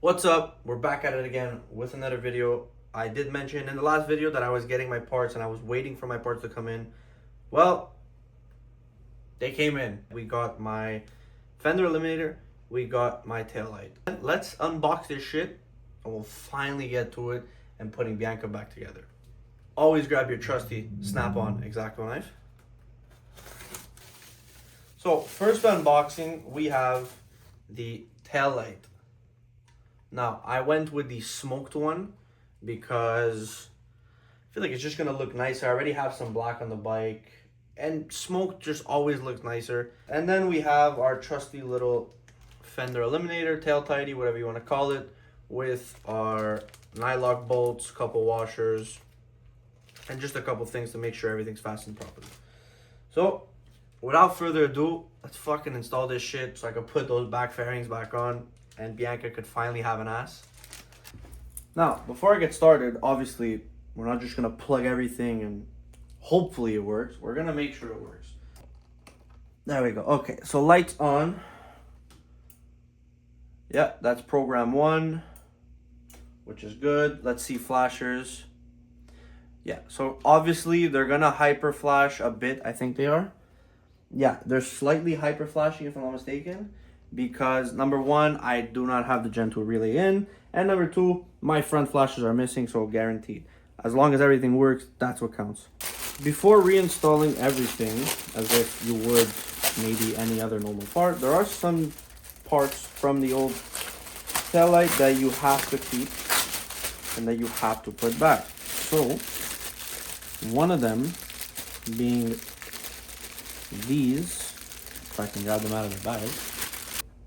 What's up? We're back at it again with another video. I did mention in the last video that I was getting my parts and I was waiting for my parts to come in. Well, they came in. We got my Fender eliminator, we got my taillight. Let's unbox this shit and we'll finally get to it and putting Bianca back together. Always grab your trusty snap-on X-Acto knife. So first unboxing, we have the taillight. Now, I went with the smoked one because I feel like it's just going to look nicer. I already have some black on the bike, and smoked just always looks nicer. And then we have our trusty little Fender eliminator, tail tidy, whatever you want to call it, with our nylock bolts, couple washers, and just a couple things to make sure everything's fastened properly. So, without further ado, let's fucking install this shit so I can put those back fairings back on and Bianca could finally have an ass. Now, before I get started, obviously, we're not just going to plug everything and hopefully it works. We're going to make sure it works. There we go. Okay, so lights on. Yeah, that's program 1, which is good. Let's see flashers. Yeah, so obviously they're going to hyper flash a bit. I think they are. Yeah, they're slightly hyper flashing if I'm not mistaken. Because number 1, I do not have the Gen 2 relay in, and number 2, my front flashes are missing, so guaranteed. As long as everything works, that's what counts. Before reinstalling everything, as if you would maybe any other normal part, there are some parts from the old taillight that you have to keep and that you have to put back. So, one of them being these, if I can grab them out of the bag.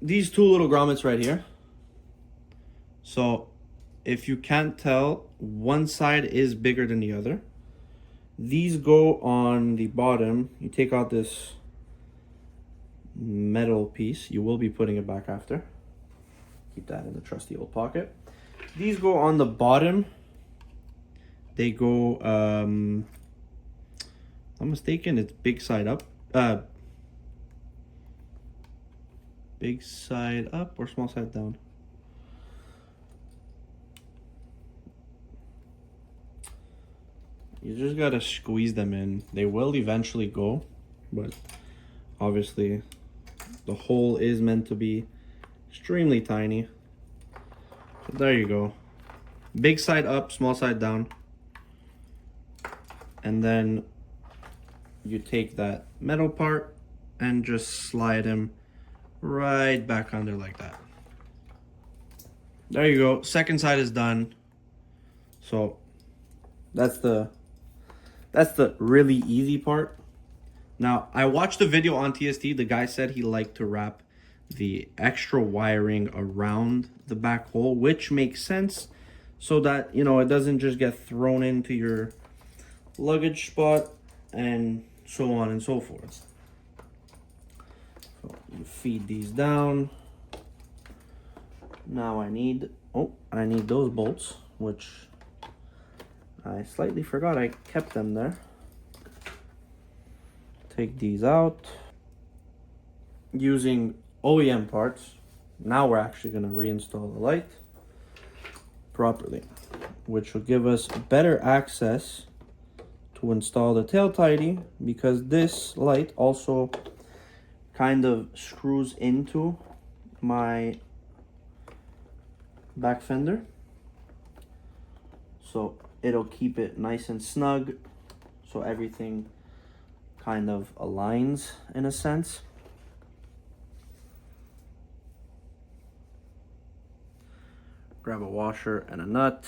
These two little grommets right here. So if you can't tell, one side is bigger than the other. These go on the bottom. You take out this metal piece. You will be putting it back after. Keep that in the trusty old pocket. These go on the bottom. They go, I'm mistaken, it's big side up. Big side up or small side down? You just gotta squeeze them in. They will eventually go, but obviously the hole is meant to be extremely tiny. So there you go. Big side up, small side down. And then you take that metal part and just slide them right back under like that. There you go. Second side is done. So that's the really easy part. Now, I watched a video on TST. The guy said he liked to wrap the extra wiring around the back hole, which makes sense, so that, you know, it doesn't just get thrown into your luggage spot and so on and so forth. So you feed these down. Now I need those bolts, which I slightly forgot I kept them there. Take these out. Using OEM parts, now we're actually going to reinstall the light properly, which will give us better access to install the tail tidy, because this light also kind of screws into my back fender, so it'll keep it nice and snug, so everything kind of aligns in a sense. Grab a washer and a nut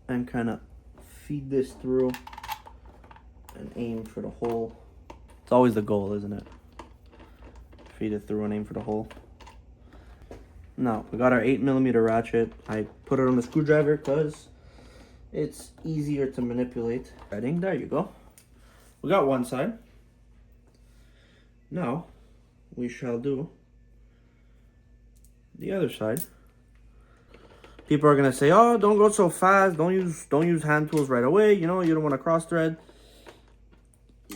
and kind of feed this through and aim for the hole. It's always the goal, isn't it? Feed it through and aim for the hole. Now, we got our 8mm ratchet. I put it on the screwdriver because it's easier to manipulate. Threading, there you go. We got one side. Now, we shall do the other side. People are gonna say, "Oh, don't go so fast. Don't use hand tools right away. You know, you don't want to cross thread."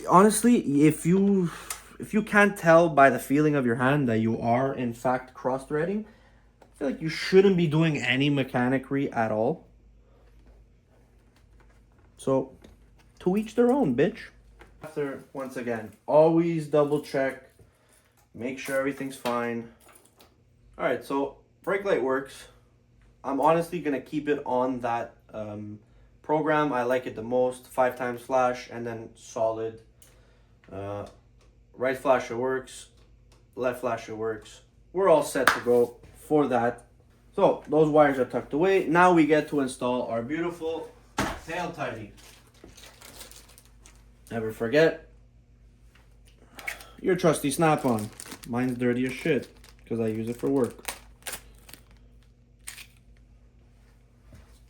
Honestly, if you if you can't tell by the feeling of your hand that you are in fact cross-threading, I feel like you shouldn't be doing any mechanicry at all. So, to each their own, bitch. After, once again, always double check, make sure everything's fine. Alright, so brake light works. I'm honestly gonna keep it on that program. I like it the most. 5 times flash and then solid. Right flasher works, left flasher works. We're all set to go for that. So those wires are tucked away. Now we get to install our beautiful tail tidy. Never forget your trusty snap-on. Mine's dirty as shit because I use it for work.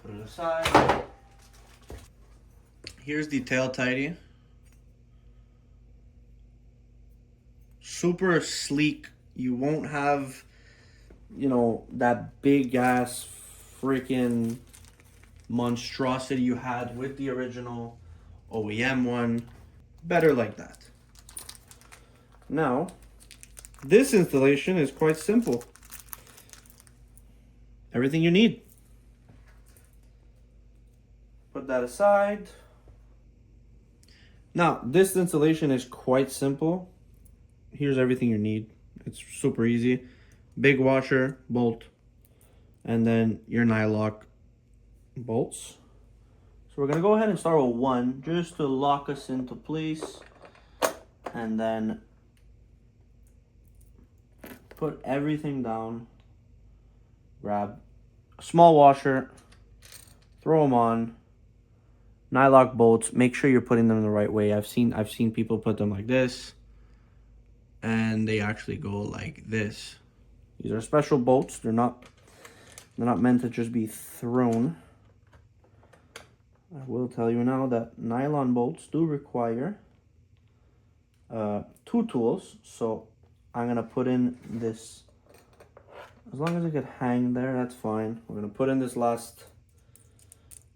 Put it aside. Here's the tail tidy. Super sleek. You won't have, you know, that big ass freaking monstrosity you had with the original OEM one. Better like that. Now, this installation is quite simple. Everything you need. Put that aside. Now, this installation is quite simple. Here's everything you need. It's super easy. Big washer, bolt, and then your nylock bolts. So we're gonna go ahead and start with one just to lock us into place, and then put everything down. Grab a small washer, throw them on. Nylock bolts, make sure you're putting them the right way. I've seen people put them like this, and they actually go like this. These are special bolts. They're not meant to just be thrown. I will tell you now that nylon bolts do require 2 tools. So I'm gonna put in this, as long as it could hang there, that's fine. We're gonna put in this last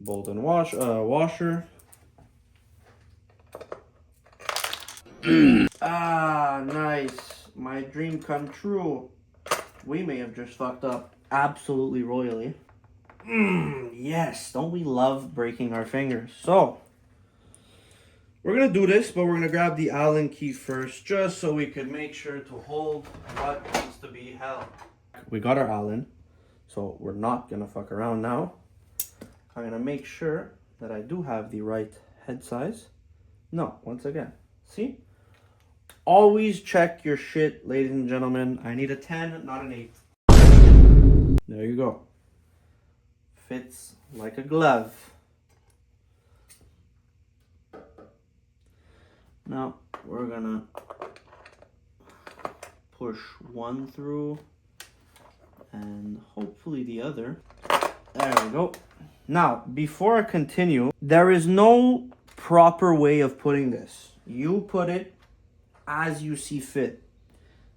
bolt and washer. Ah, nice. My dream come true. We may have just fucked up absolutely royally. Yes, don't we love breaking our fingers? So, we're gonna do this, but we're gonna grab the Allen key first, just so we can make sure to hold what needs to be held. We got our Allen, so we're not gonna fuck around now. I'm gonna make sure that I do have the right head size. No, once again, see? Always check your shit, ladies and gentlemen. I need a 10, not an 8. There you go. Fits like a glove. Now we're gonna push one through and hopefully the other. There we go. Now, before I continue, there is no proper way of putting this. You put it as you see fit.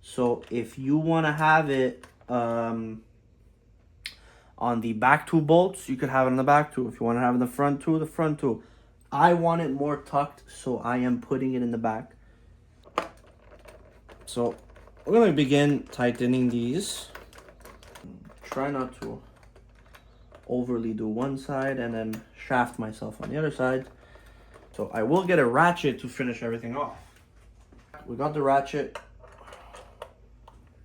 So if you want to have it on the back 2 bolts, you could have it on the back 2. If you want to have it in the front 2, the front 2. I want it more tucked, so I am putting it in the back. So we're going to begin tightening these. Try not to overly do one side and then shaft myself on the other side. So I will get a ratchet to finish everything off. We got the ratchet.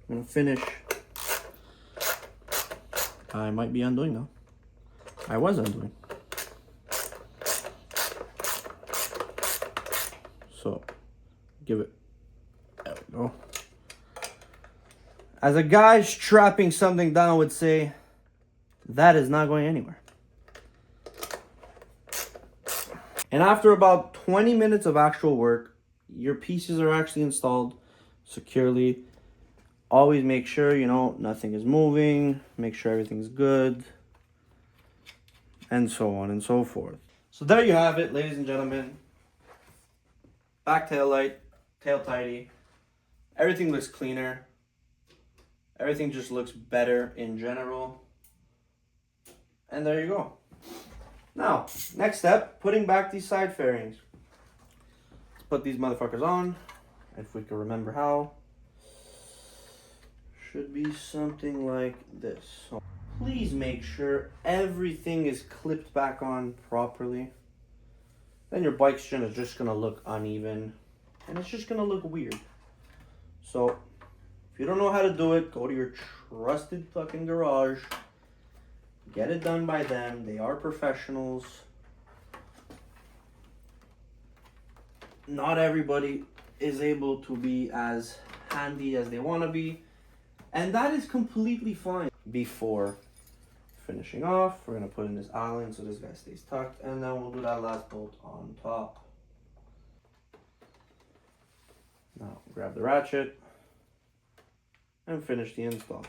I'm gonna finish. I might be undoing now. I was undoing. So give it. There we go. As a guy strapping something down would say, that is not going anywhere. And after about 20 minutes of actual work, your pieces are actually installed securely. Always make sure, you know, nothing is moving. Make sure everything's good. And so on and so forth. So there you have it, ladies and gentlemen. Back tail light, tail tidy. Everything looks cleaner. Everything just looks better in general. And there you go. Now, next step, putting back these side fairings. Let's put these motherfuckers on. if we can remember how. Should be something like this. So please make sure everything is clipped back on properly. Then your bike's just gonna look uneven, and it's just gonna look weird. So if you don't know how to do it, go to your trusted fucking garage. Get it done by them. They are professionals. Not everybody is able to be as handy as they want to be, and that is completely fine. Before finishing off, we're going to put in this Allen so this guy stays tucked, and then we'll do that last bolt on top. Now grab the ratchet and finish the install.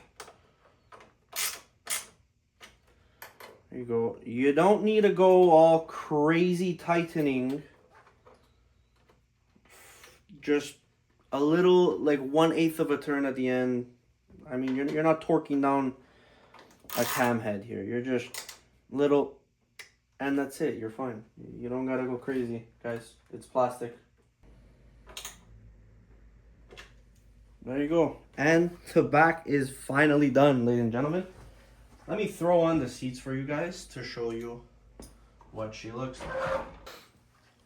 There you go. You don't need to go all crazy tightening. Just a little, like 1/8 of a turn at the end. I mean, you're not torquing down a cam head here. You're just little, and that's it. You're fine. You don't gotta go crazy, guys. It's plastic. There you go. And the back is finally done, ladies and gentlemen. Let me throw on the seats for you guys to show you what she looks like.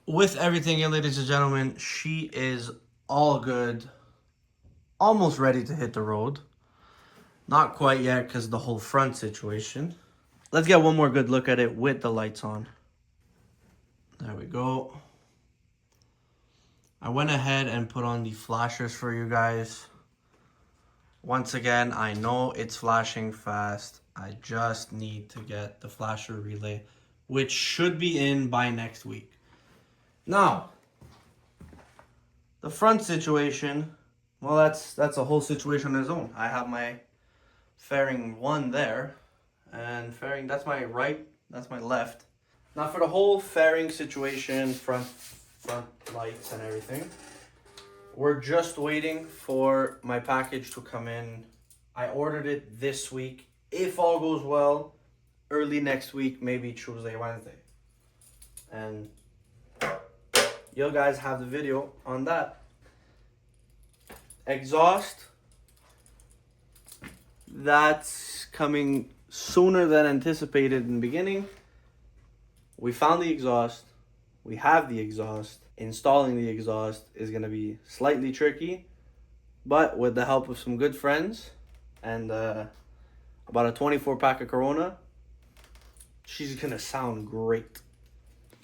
With everything in, ladies and gentlemen, she is all good. Almost ready to hit the road. Not quite yet because the whole front situation. Let's get one more good look at it with the lights on. There we go. I went ahead and put on the flashers for you guys. Once again, I know it's flashing fast. I just need to get the flasher relay, which should be in by next week. Now, the front situation, well, that's a whole situation on its own. I have my fairing 1 there, and fairing, that's my right, that's my left. Now for the whole fairing situation, front lights and everything, we're just waiting for my package to come in. I ordered it this week. If all goes well, early next week, maybe Tuesday, Wednesday. And you guys have the video on that. Exhaust, that's coming sooner than anticipated in the beginning. We found the exhaust. We have the exhaust. Installing the exhaust is going to be slightly tricky, but with the help of some good friends and about a 24 pack of Corona, she's going to sound great.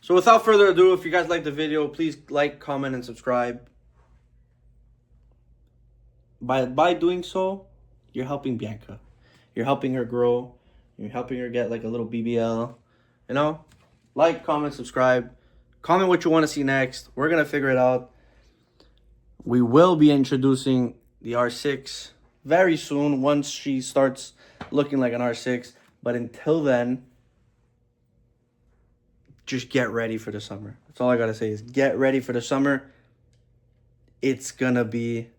So without further ado, if you guys like the video, please like, comment, and subscribe. By doing so, you're helping Bianca. You're helping her grow. You're helping her get like a little BBL. You know? Like, comment, subscribe. Comment what you want to see next. We're going to figure it out. We will be introducing the R6 very soon once she starts looking like an R6. But until then, just get ready for the summer. That's all I got to say is get ready for the summer. It's going to be...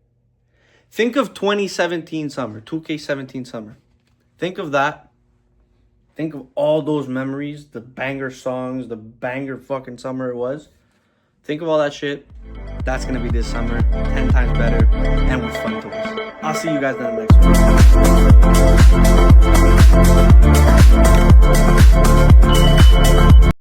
Think of 2017 summer, 2K17 summer. Think of that. Think of all those memories, the banger songs, the banger fucking summer it was. Think of all that shit. That's going to be this summer. 10 times better and with fun toys. I'll see you guys in the next one.